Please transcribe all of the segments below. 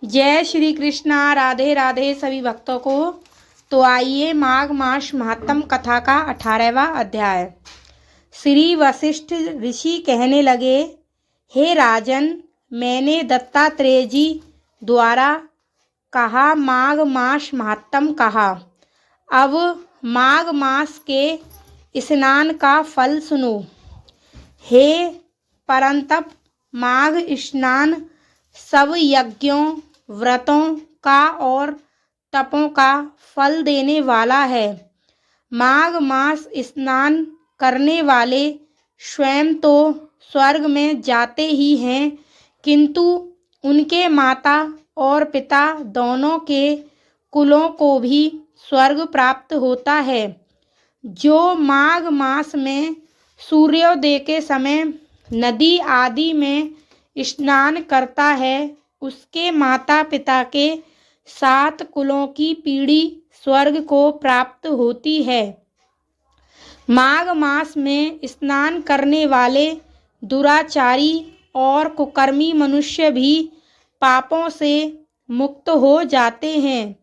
जय श्री कृष्णा। राधे राधे सभी भक्तों को। तो आइए माघ मास महात्म कथा का 18वां अध्याय। श्री वशिष्ठ ऋषि कहने लगे, हे राजन, मैंने दत्तात्रेय जी द्वारा कहा माघ मास महात्म कहा। अब माघ मास के स्नान का फल सुनो। हे परंतप, माघ स्नान सब यज्ञों, व्रतों का और तपों का फल देने वाला है। माघ मास स्नान करने वाले स्वयं तो स्वर्ग में जाते ही हैं, किंतु उनके माता और पिता दोनों के कुलों को भी स्वर्ग प्राप्त होता है। जो माघ मास में सूर्योदय के समय नदी आदि में स्नान करता है, उसके माता पिता के 7 कुलों की पीढ़ी स्वर्ग को प्राप्त होती है। माघ मास में स्नान करने वाले दुराचारी और कुकर्मी मनुष्य भी पापों से मुक्त हो जाते हैं,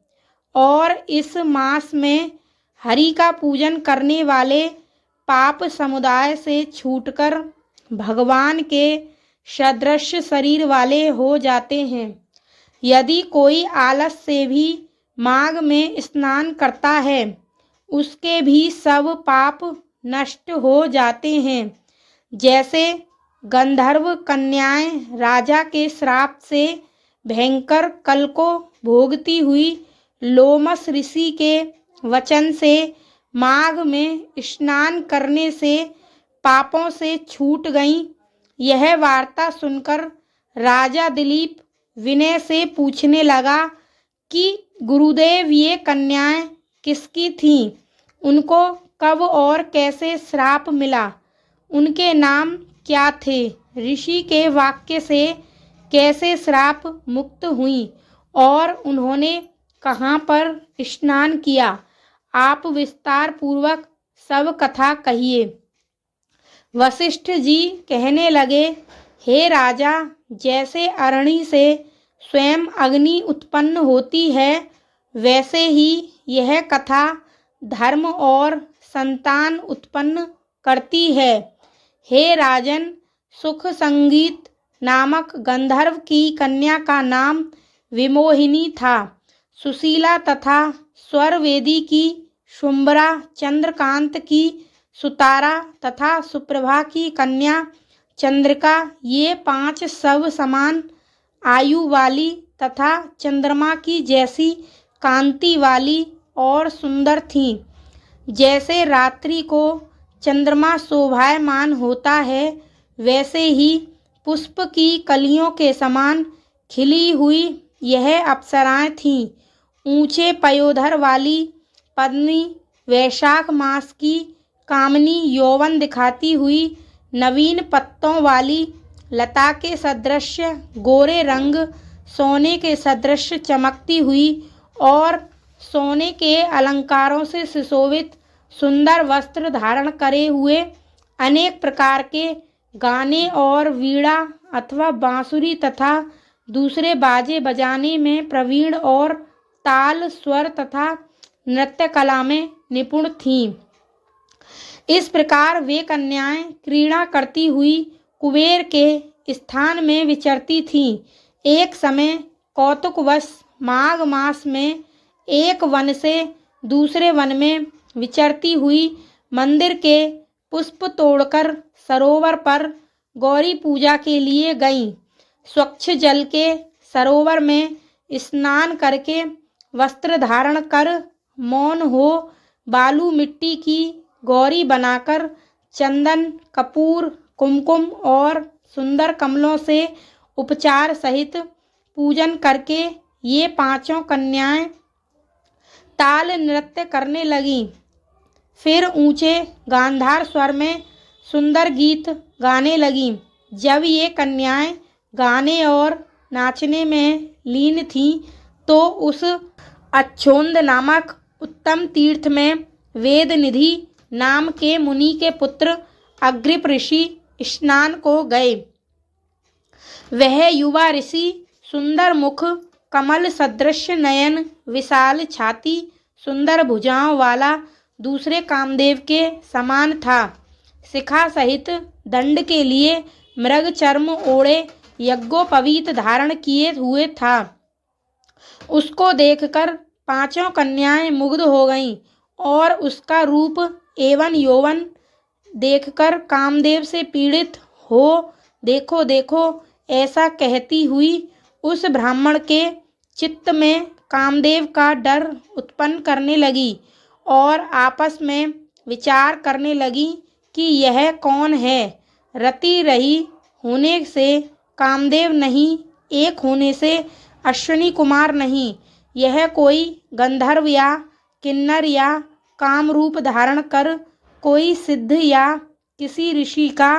और इस मास में हरि का पूजन करने वाले पाप समुदाय से छूटकर भगवान के सदृश शरीर वाले हो जाते हैं। यदि कोई आलस से भी माघ में स्नान करता है, उसके भी सब पाप नष्ट हो जाते हैं। जैसे गंधर्व कन्याएं राजा के श्राप से भयंकर कल को भोगती हुई लोमस ऋषि के वचन से माघ में स्नान करने से पापों से छूट गईं, यह वार्ता सुनकर राजा दिलीप विनय से पूछने लगा कि गुरुदेव, ये कन्याएं किसकी थीं? उनको कब और कैसे श्राप मिला? उनके नाम क्या थे? ऋषि के वाक्य से कैसे श्राप मुक्त हुई और उन्होंने कहाँ पर स्नान किया? आप विस्तार पूर्वक सब कथा कहिए। वशिष्ठ जी कहने लगे, हे राजा, जैसे अरणि से स्वयं अग्नि उत्पन्न होती है, वैसे ही यह कथा धर्म और संतान उत्पन्न करती है। हे राजन, सुख संगीत नामक गंधर्व की कन्या का नाम विमोहिनी था। सुशीला तथा स्वरवेदी की शुंभरा, चंद्रकांत की सुतारा तथा सुप्रभा की कन्या चंद्रिका, ये 5 सब समान आयु वाली तथा चंद्रमा की जैसी कांति वाली और सुंदर थीं। जैसे रात्रि को चंद्रमा शोभायमान होता है, वैसे ही पुष्प की कलियों के समान खिली हुई यह अप्सराएं थीं। ऊंचे पयोधर वाली पद्मिनी, वैशाख मास की कामनी, यौवन दिखाती हुई नवीन पत्तों वाली लता के सदृश गोरे रंग, सोने के सदृश चमकती हुई और सोने के अलंकारों से सुशोभित सुंदर वस्त्र धारण करे हुए, अनेक प्रकार के गाने और वीणा अथवा बांसुरी तथा दूसरे बाजे बजाने में प्रवीण और ताल, स्वर तथा नृत्य कला में निपुण थीं। इस प्रकार वे कन्याएं क्रीड़ा करती हुई कुबेर के स्थान में विचरती थीं। एक समय कौतुकवश माघ मास में एक वन से दूसरे वन में विचरती हुई मंदिर के पुष्प तोड़कर सरोवर पर गौरी पूजा के लिए गईं। स्वच्छ जल के सरोवर में स्नान करके वस्त्र धारण कर मौन हो बालू मिट्टी की गौरी बनाकर चंदन, कपूर, कुमकुम और सुंदर कमलों से उपचार सहित पूजन करके ये 5 कन्याएं ताल नृत्य करने लगीं। फिर ऊंचे गांधार स्वर में सुंदर गीत गाने लगीं। जब ये कन्याएं गाने और नाचने में लीन थीं, तो उस अच्छोंद नामक उत्तम तीर्थ में वेद निधि नाम के मुनि के पुत्र अग्रिप ऋषि स्नान को गए। वह युवा ऋषि सुंदर मुख, कमल सदृश नयन, विशाल छाती, सुंदर भुजाओं वाला दूसरे कामदेव के समान था। शिखा सहित दंड के लिए मृग चर्म ओढ़े यज्ञोपवीत धारण किए हुए था। उसको देखकर पांचों कन्याएं मुग्ध हो गईं और उसका रूप एवं यौवन देखकर कामदेव से पीड़ित हो देखो देखो ऐसा कहती हुई उस ब्राह्मण के चित्त में कामदेव का डर उत्पन्न करने लगी और आपस में विचार करने लगी कि यह कौन है। रति रही होने से कामदेव नहीं, एक होने से अश्विनी कुमार नहीं, यह कोई गंधर्व या किन्नर या काम रूप धारण कर कोई सिद्ध या किसी ऋषि का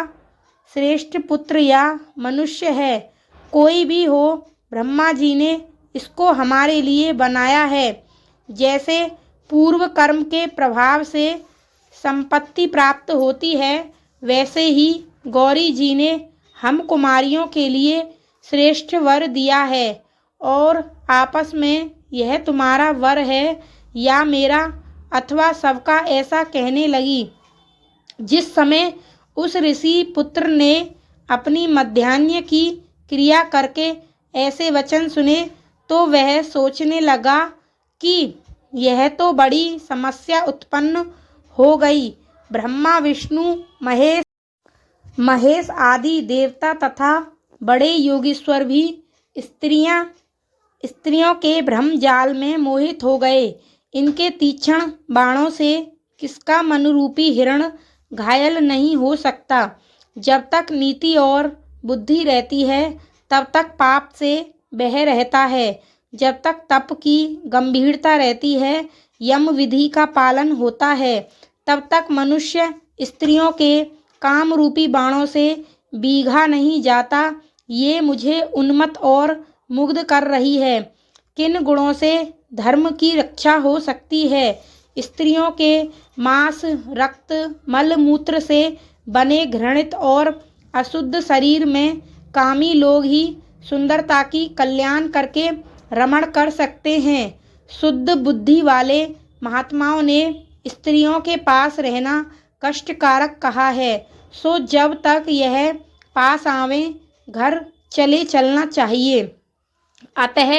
श्रेष्ठ पुत्र या मनुष्य है। कोई भी हो, ब्रह्मा जी ने इसको हमारे लिए बनाया है। जैसे पूर्व कर्म के प्रभाव से संपत्ति प्राप्त होती है, वैसे ही गौरी जी ने हम कुमारियों के लिए श्रेष्ठ वर दिया है और आपस में यह तुम्हारा वर है या मेरा अथवा सबका, ऐसा कहने लगी। जिस समय उस ऋषि पुत्र ने अपनी मध्याह्न की क्रिया करके ऐसे वचन सुने तो वह सोचने लगा कि यह तो बड़ी समस्या उत्पन्न हो गई। ब्रह्मा विष्णु महेश आदि देवता तथा बड़े योगीश्वर भी स्त्रियों के भ्रम जाल में मोहित हो गए। इनके तीक्ष्ण बाणों से किसका मनरूपी हिरण घायल नहीं हो सकता। जब तक नीति और बुद्धि रहती है तब तक पाप से बह रहता है। जब तक तप की गंभीरता रहती है, यम विधि का पालन होता है, तब तक मनुष्य स्त्रियों के काम रूपी बाणों से बीघा नहीं जाता। ये मुझे उन्मत्त और मुग्ध कर रही है। किन गुणों से धर्म की रक्षा हो सकती है? स्त्रियों के मांस, रक्त, मल मूत्र से बने घृणित और अशुद्ध शरीर में कामी लोग ही सुंदरता की कल्याण करके रमण कर सकते हैं। शुद्ध बुद्धि वाले महात्माओं ने स्त्रियों के पास रहना कष्टकारक कहा है। सो जब तक यह पास आवे घर चले चलना चाहिए। अतः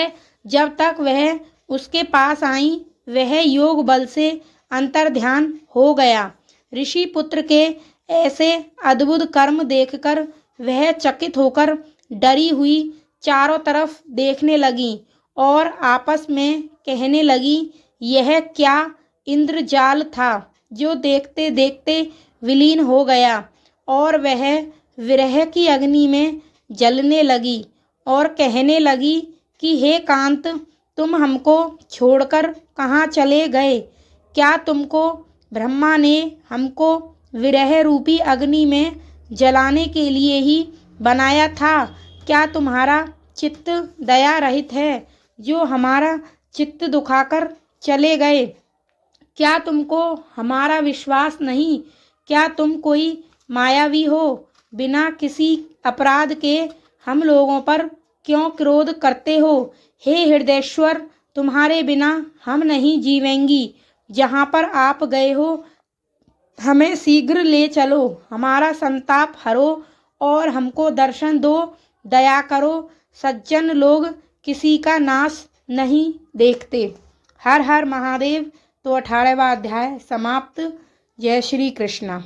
जब तक वह उसके पास आई वह योग बल से अंतर्ध्यान हो गया। ऋषि पुत्र के ऐसे अद्भुत कर्म देखकर वह चकित होकर डरी हुई चारों तरफ देखने लगी और आपस में कहने लगी, यह क्या इंद्रजाल था जो देखते देखते विलीन हो गया। और वह विरह की अग्नि में जलने लगी और कहने लगी कि हे कांत, तुम हमको छोड़कर कहाँ चले गए? क्या तुमको ब्रह्मा ने हमको विरह रूपी अग्नि में जलाने के लिए ही बनाया था? क्या तुम्हारा चित्त दया रहित है जो हमारा चित्त दुखाकर चले गए? क्या तुमको हमारा विश्वास नहीं? क्या तुम कोई मायावी हो? बिना किसी अपराध के हम लोगों पर क्यों क्रोध करते हो? हे हृदयेश्वर, तुम्हारे बिना हम नहीं जीवेंगी। जहाँ पर आप गए हो हमें शीघ्र ले चलो, हमारा संताप हरो और हमको दर्शन दो, दया करो। सज्जन लोग किसी का नाश नहीं देखते। हर हर महादेव। तो 18वां अध्याय समाप्त। जय श्री कृष्ण।